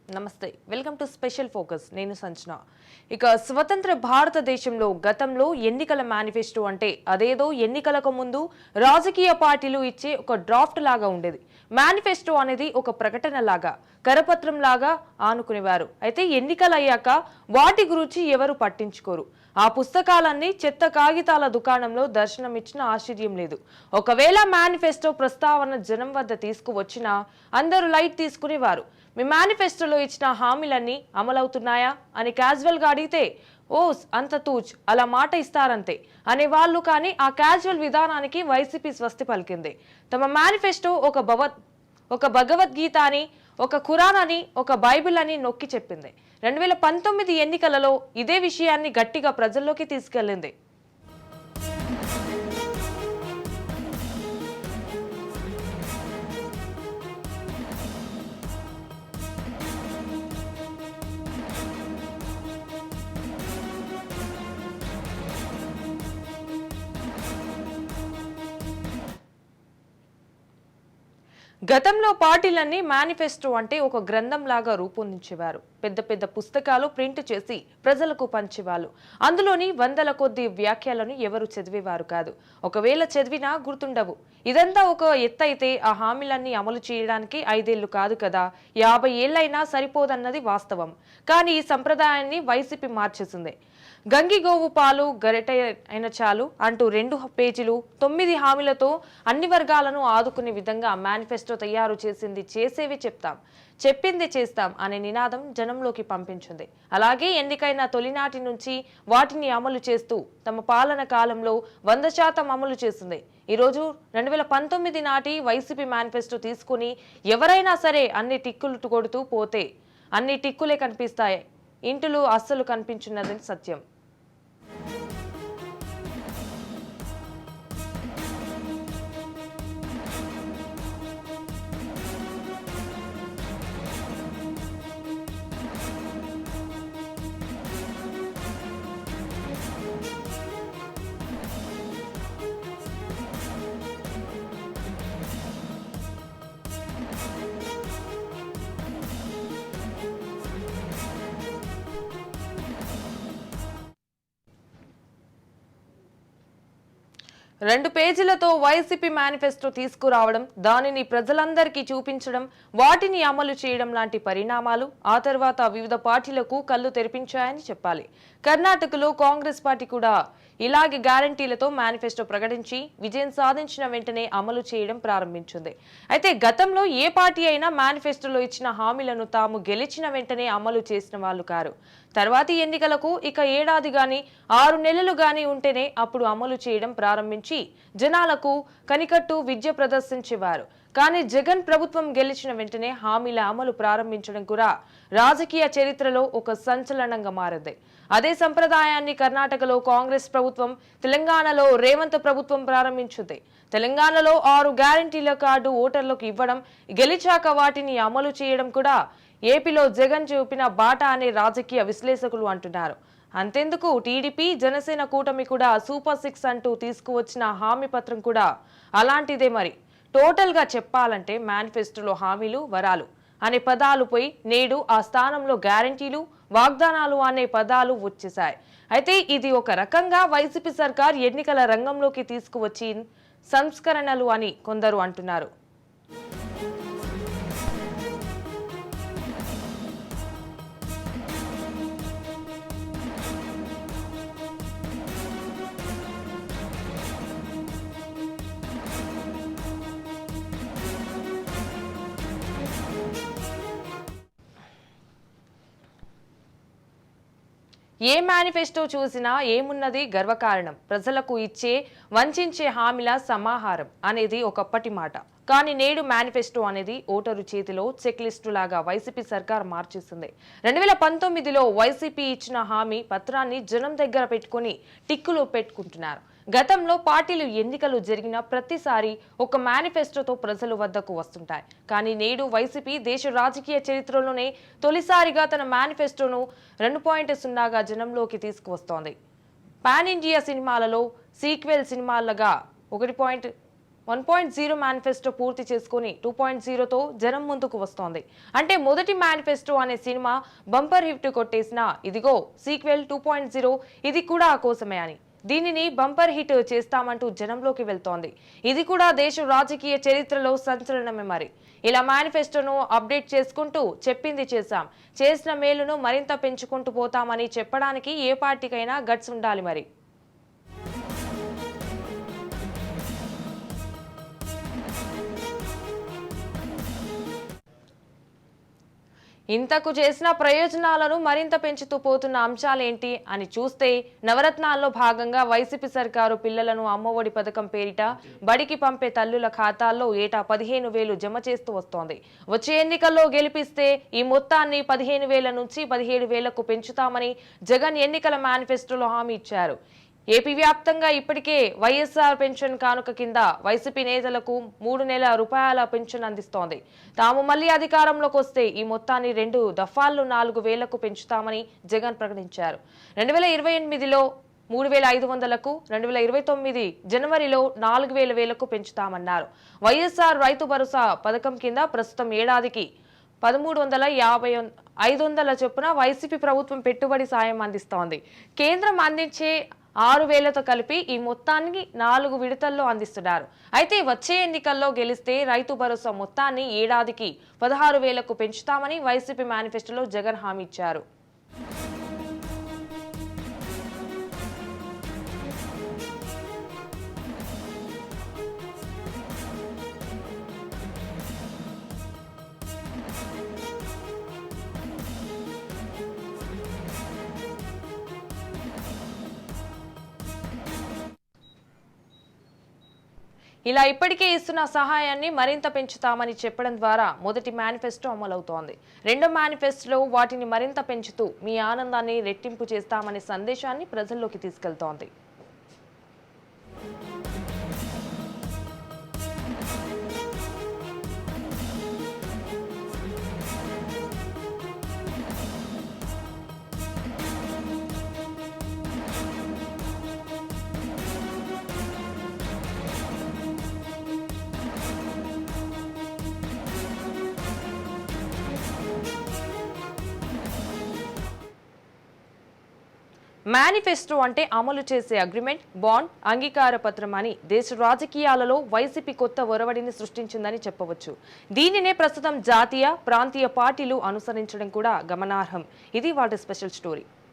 నమస్తే welcome to special focus నేను సంచన ఇక స్వతంత్ర భారతదేశంలో గతంలో ఎన్నికల మేనిఫెస్టో అంటే అదేదో ఎన్నికలకు ముందు రాజకీయ పార్టీలు ఇచ్చే ఒక డ్రాఫ్ట్ లాగా ఉండేది మేనిఫెస్టో అనేది ఒక ప్రకటన లాగా కరపత్రం లాగా ఆనుకునేవారు అయితే ఎన్నికలు అయ్యాక వాటి గురించి ఎవరు పట్టించుకోరు ఆ పుస్తకాలన్నీ చెత్త కాగితాల దుకాణంలో దర్శనమిచ్చిన ఆశ్చర్యం లేదు ఒకవేళ మేనిఫెస్టో ప్రస్తావన జనం వద్ద తీసుకువచ్చినా అందరూ లైట్ తీసుకునేవారు మీ మేనిఫెస్టోలో ఇచ్చిన హామీలన్నీ అమలవుతున్నాయా అని క్యాజువల్ గా అడిగితే ఓస్ అంత తూచ్ అలా మాట ఇస్తారంతే అనే వాళ్ళు కానీ ఆ క్యాజువల్ విధానానికి వైసీపీ స్వస్తి పలికింది తమ మేనిఫెస్టో ఒక భగవద్గీత అని ఒక ఖురాన్ అని ఒక బైబిల్ అని నొక్కి చెప్పింది 2019 ఎన్నికలలో ఇదే విషయాన్ని గట్టిగా ప్రజల్లోకి తీసుకెళ్లింది గతంలో పార్టీలన్నీ మేనిఫెస్టో అంటే ఒక గ్రంథం లాగా రూపొందించేవారు పెద్ద పెద్ద పుస్తకాలు ప్రింట్ చేసి ప్రజలకు పంచేవాళ్ళు అందులోని వందల కొద్ది వ్యాఖ్యలను ఎవరు చదివేవారు కాదు ఒకవేళ చదివినా గుర్తుండవు ఇదంతా ఒక ఎత్తైతే ఆ హామీలన్నీ అమలు చేయడానికి 5 ఏళ్లు కాదు కదా 50 ఏళ్లైనా సరిపోదన్నది వాస్తవం కానీ ఈ సంప్రదాయాన్ని వైసీపీ మార్చేసింది గంగిగోవు పాలు గరిట అయిన చాలు అంటూ 2 పేజీలు 9 హామీలతో అన్ని వర్గాలను ఆదుకునే విధంగా మేనిఫెస్టో తయారు చేసింది చేసేవి చెప్తాం చెప్పింది చేస్తాం అనే నినాదం జనంలోకి పంపించింది అలాగే ఎన్నికైన తొలినాటి నుంచి వాటిని అమలు చేస్తూ తమ పాలన కాలంలో 100% అమలు చేసింది ఈరోజు 2019 నాటి వైసీపీ మేనిఫెస్టో తీసుకుని ఎవరైనా సరే అన్ని టిక్కులు కొడుతూ పోతే అన్ని టిక్కులే కనిపిస్తాయి ఇంటులు అస్సలు కనిపించున్నది సత్యం రెండు పేజీలతో వైసీపీ మేనిఫెస్టో తీసుకురావడం దానిని ప్రజలందరికీ చూపించడం వాటిని అమలు చేయడం లాంటి పరిణామాలు ఆ తర్వాత వివిధ పార్టీలకు కళ్ళు తెరిపించాయని చెప్పాలి కర్ణాటకలో కాంగ్రెస్ పార్టీ కూడా ఇలాగే గ్యారంటీలతో మేనిఫెస్టో ప్రకటించి విజయం సాధించిన వెంటనే అమలు చేయడం ప్రారంభించింది అయితే గతంలో ఏ పార్టీ అయినా మేనిఫెస్టోలో ఇచ్చిన హామీలను తాము గెలిచిన వెంటనే అమలు చేసిన వాళ్ళు కారు తర్వాతి ఎన్నికలకు ఇక ఏడాది గాని 6 నెలలు గాని ఉంటేనే అప్పుడు అమలు చేయడం ప్రారంభించి జనాలకు కనికట్టు విద్య ప్రదర్శించేవారు కానీ జగన్ ప్రభుత్వం గెలిచిన వెంటనే హామీల అమలు ప్రారంభించడం కూడా రాజకీయ చరిత్రలో ఒక సంచలనంగా మారింది అదే సంప్రదాయాన్ని కర్ణాటకలో కాంగ్రెస్ ప్రభుత్వం తెలంగాణలో రేవంత్ ప్రభుత్వం ప్రారంభించింది తెలంగాణలో 6 గ్యారంటీల కార్డు ఓటర్లకు ఇవ్వడం గెలిచాక వాటిని అమలు చేయడం కూడా ఏపీలో జగన్ చూపిన బాట అనే రాజకీయ విశ్లేషకులు అంటున్నారు అంతెందుకు టీడీపీ జనసేన కూటమి కూడా సూపర్ 6 అంటూ తీసుకువచ్చిన హామీ పత్రం కూడా అలాంటిదే మరి టోటల్ గా చెప్పాలంటే మేనిఫెస్టోలో హామీలు వరాలు అనే పదాలు పోయి నేడు ఆ స్థానంలో గ్యారంటీలు వాగ్దానాలు అనే పదాలు వచ్చేశాయి అయితే ఇది ఒక రకంగా వైసీపీ సర్కార్ ఎన్నికల రంగంలోకి తీసుకువచ్చి సంస్కరణలు అని కొందరు అంటున్నారు ఏ మేనిఫెస్టో చూసినా ఏమున్నది గర్వకారణం ప్రజలకు ఇచ్చే వంచే హామీల సమాహారం అనేది ఒకప్పటి మాట కానీ నేడు మేనిఫెస్టో అనేది ఓటరు చేతిలో చెక్ లిస్టు లాగా వైసీపీ సర్కార్ మార్చేసింది 2019లో వైసీపీ ఇచ్చిన హామీ పత్రాన్ని జనం దగ్గర పెట్టుకుని టిక్కులు పెట్టుకుంటున్నారు గతంలో పార్టీలు ఎన్నికలు జరిగిన ప్రతిసారి ఒక మేనిఫెస్టోతో ప్రజల వద్దకు వస్తుంటాయి కానీ నేడు వైసీపీ దేశ రాజకీయ చరిత్రలోనే తొలిసారిగా తన మేనిఫెస్టోను 2.0గా జనంలోకి తీసుకువస్తోంది పాన్ ఇండియా సినిమాలలో సీక్వెల్ సినిమాలుగా 1. 1.0 మేనిఫెస్టో పూర్తి చేసుకుని 2.0తో జనం ముందుకు వస్తోంది. అంటే మొదటి మేనిఫెస్టో అనే సినిమా బంపర్ హిట్ కొట్టేసిన ఇదిగో సీక్వెల్ 2.0 ఇది కూడా ఆ కోసమే అని దీనిని బంపర్ హిట్ చేస్తామంటూ జనంలోకి వెళ్తోంది. ఇది కూడా దేశ రాజకీయ చరిత్రలో సంచలనమే. మరి ఇలా మేనిఫెస్టోను అప్డేట్ చేసుకుంటూ చెప్పింది చేశాం, చేసిన మేలును మరింత పెంచుకుంటూ పోతామని చెప్పడానికి ఏ పార్టీకైనా గట్స్ ఉండాలి. మరి ఇంతకు చేసిన ప్రయోజనాలను మరింత పెంచుతూ పోతున్న అంశాలేంటి అని చూస్తే నవరత్నాల్లో భాగంగా వైసీపీ సర్కారు పిల్లలను అమ్మఒడి పథకం పేరిట బడికి పంపే తల్లుల ఖాతాల్లో ఏటా 15,000 జమ చేస్తూ వస్తోంది. వచ్చే ఎన్నికల్లో గెలిపిస్తే ఈ మొత్తాన్ని 15,000 నుంచి 17,000కు పెంచుతామని జగన్ ఎన్నికల మేనిఫెస్టోలో హామీ ఇచ్చారు. ఏపీ వ్యాప్తంగా ఇప్పటికే వైఎస్ఆర్ పెన్షన్ కానుక కింద వైసీపీ నేతలకు 3 నెలల రూపాయల పెన్షన్ అందిస్తోంది. తాము మళ్లీ అధికారంలోకి వస్తే ఈ మొత్తాన్ని 2 దఫాల్లో 4,000కు పెంచుతామని జగన్ ప్రకటించారు. 2028లో 3,500కు, 2029 జనవరిలో 4,000కు పెంచుతామన్నారు. వైఎస్ఆర్ రైతు భరోసా పథకం కింద ప్రస్తుతం ఏడాదికి 1,350 చొప్పున వైసీపీ ప్రభుత్వం పెట్టుబడి సాయం అందిస్తోంది. కేంద్రం అందించే 6,000తో కలిపి ఈ మొత్తాన్ని 4 విడతల్లో అందిస్తున్నారు. అయితే వచ్చే ఎన్నికల్లో గెలిస్తే రైతు భరోసా మొత్తాన్ని ఏడాదికి 16,000కు పెంచుతామని వైసీపీ మేనిఫెస్టోలో జగన్ హామీ ఇచ్చారు. ఇలా ఇప్పటికే ఇస్తున్న సహాయాన్ని మరింత పెంచుతామని చెప్పడం ద్వారా మొదటి మేనిఫెస్టో అమలవుతోంది. రెండో మేనిఫెస్టోలో వాటిని మరింత పెంచుతూ మీ ఆనందాన్ని రెట్టింపు చేస్తామనే సందేశాన్ని ప్రజల్లోకి తీసుకెళ్తోంది. మేనిఫెస్టో అంటే అమలు చేసే అగ్రిమెంట్, బాండ్, అంగీకార పత్రం అని దేశ రాజకీయాలలో వైసీపీ కొత్త ఒరవడిని సృష్టించిందని చెప్పవచ్చు. దీనినే ప్రస్తుతం జాతీయ, ప్రాంతీయ పార్టీలు అనుసరించడం కూడా గమనార్హం. ఇది వాటి స్పెషల్ స్టోరీ.